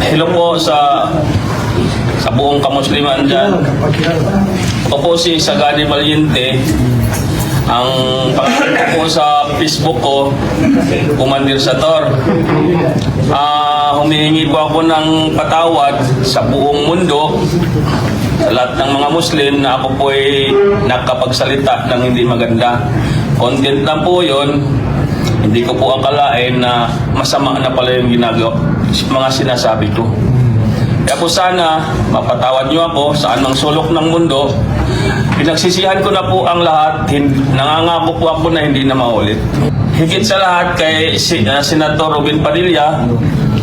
Hello po sa buong kamusliman dyan. Ako po si Sagani Valiente. Ang pangalan ko po sa Facebook ko, Kumandir Sator. Humihingi po ako ng patawad sa buong mundo, sa lahat ng mga Muslim na ako po ay nakapagsalita ng hindi maganda. Content lang po yun. Hindi ko po akalain na masama na pala yung ginagawa, mga sinasabi ko. Kaya po sana mapatawad niyo ako sa anong sulok ng mundo. Pinagsisihan ko na po ang lahat. Nangangako po ako na hindi na maulit. Higit sa lahat kay Senator Robin Padilla,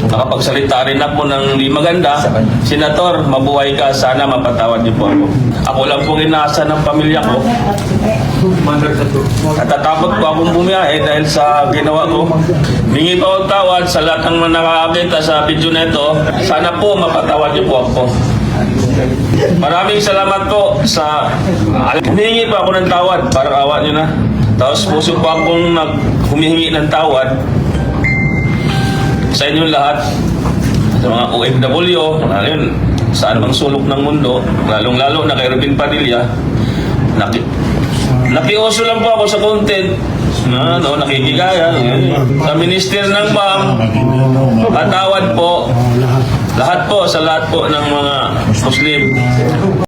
nakapagsalita rin ako ng hindi maganda. Senator, mabuhay ka. Sana mapatawad niyo po ako. Ako lang po inaasa ng pamilya ko. Natatakot po akong bumiyahe dahil sa ginawa ko. Hingi pa akong tawad sa lahat ng mga nakakakita sa video na ito. Sana po mapatawad niyo po ako. Maraming salamat po sa... Humihingi pa ako ng tawad para awa niyo na. Tapos puso po akong humihingi ng tawad sa inyong lahat, sa mga OFW, saan bang sulok ng mundo, lalong-lalo na kay Robin Padilla. Nakiuso lang po ako sa content, nakikigaya, sa Minister ng BAM, patawad po, lahat po, sa lahat po ng mga Muslim.